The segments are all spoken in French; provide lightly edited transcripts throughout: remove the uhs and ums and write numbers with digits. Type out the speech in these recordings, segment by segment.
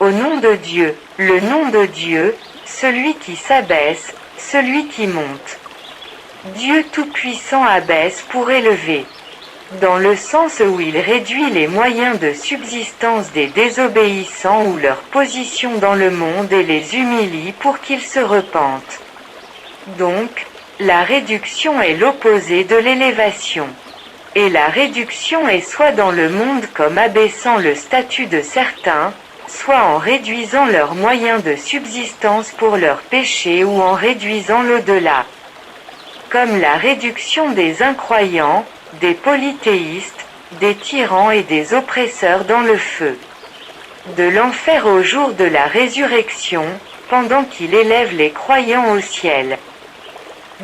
Au nom de Dieu, le nom de Dieu, celui qui s'abaisse, celui qui monte. Dieu Tout-Puissant abaisse pour élever. Dans le sens où il réduit les moyens de subsistance des désobéissants ou leur position dans le monde et les humilie pour qu'ils se repentent. Donc, la réduction est l'opposé de l'élévation. Et la réduction est soit dans le monde comme abaissant le statut de certains, soit en réduisant leurs moyens de subsistance pour leurs péchés ou en réduisant l'au-delà. Comme la réduction des incroyants, des polythéistes, des tyrans et des oppresseurs dans le feu. De l'enfer au jour de la résurrection, pendant qu'il élève les croyants au ciel.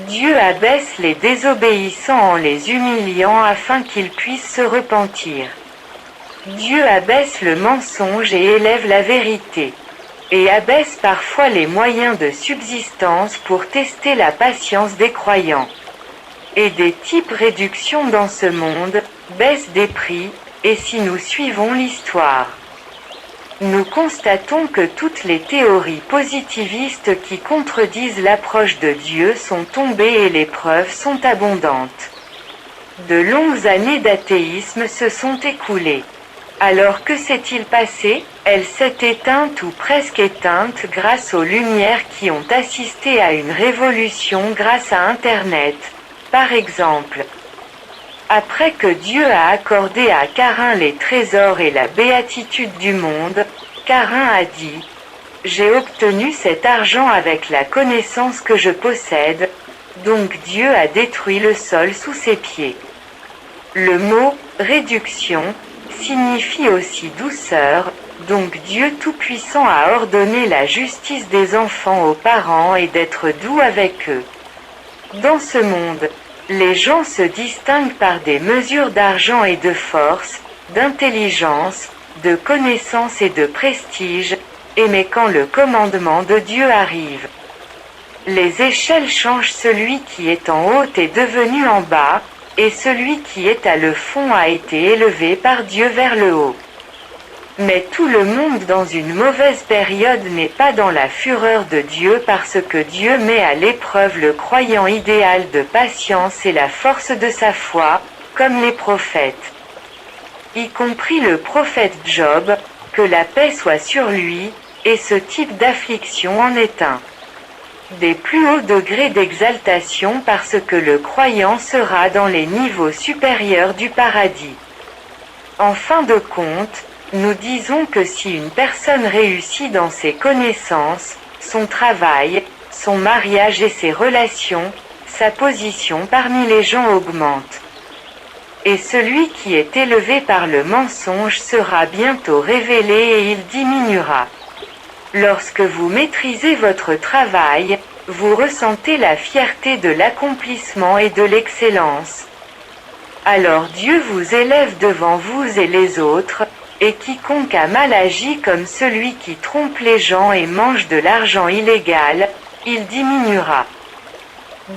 Dieu abaisse les désobéissants en les humiliant afin qu'ils puissent se repentir. Dieu abaisse le mensonge et élève la vérité. Et abaisse parfois les moyens de subsistance pour tester la patience des croyants. Et des types réductions dans ce monde, baisse des prix, et si nous suivons l'histoire, nous constatons que toutes les théories positivistes qui contredisent l'approche de Dieu sont tombées et les preuves sont abondantes. De longues années d'athéisme se sont écoulées. Alors que s'est-il passé? Elle s'est éteinte ou presque éteinte grâce aux lumières qui ont assisté à une révolution grâce à Internet, par exemple. Après que Dieu a accordé à Caïn les trésors et la béatitude du monde, Caïn a dit « J'ai obtenu cet argent avec la connaissance que je possède », donc Dieu a détruit le sol sous ses pieds. Le mot « réduction » signifie aussi douceur, donc Dieu Tout-Puissant a ordonné la justice des enfants aux parents et d'être doux avec eux. Dans ce monde, les gens se distinguent par des mesures d'argent et de force, d'intelligence, de connaissance et de prestige, mais quand le commandement de Dieu arrive, les échelles changent, celui qui est en haut est devenu en bas, et celui qui est à le fond a été élevé par Dieu vers le haut. Mais tout le monde dans une mauvaise période n'est pas dans la fureur de Dieu parce que Dieu met à l'épreuve le croyant idéal de patience et la force de sa foi, comme les prophètes. Y compris le prophète Job, que la paix soit sur lui, et ce type d'affliction en est un des plus hauts degrés d'exaltation parce que le croyant sera dans les niveaux supérieurs du paradis. En fin de compte, nous disons que si une personne réussit dans ses connaissances, son travail, son mariage et ses relations, sa position parmi les gens augmente. Et celui qui est élevé par le mensonge sera bientôt révélé et il diminuera. Lorsque vous maîtrisez votre travail, vous ressentez la fierté de l'accomplissement et de l'excellence. Alors Dieu vous élève devant vous et les autres, et quiconque a mal agi comme celui qui trompe les gens et mange de l'argent illégal, il diminuera.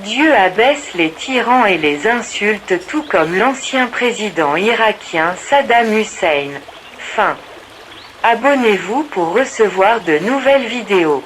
Dieu abaisse les tyrans et les insulte tout comme l'ancien président irakien Saddam Hussein. Fin. Abonnez-vous pour recevoir de nouvelles vidéos.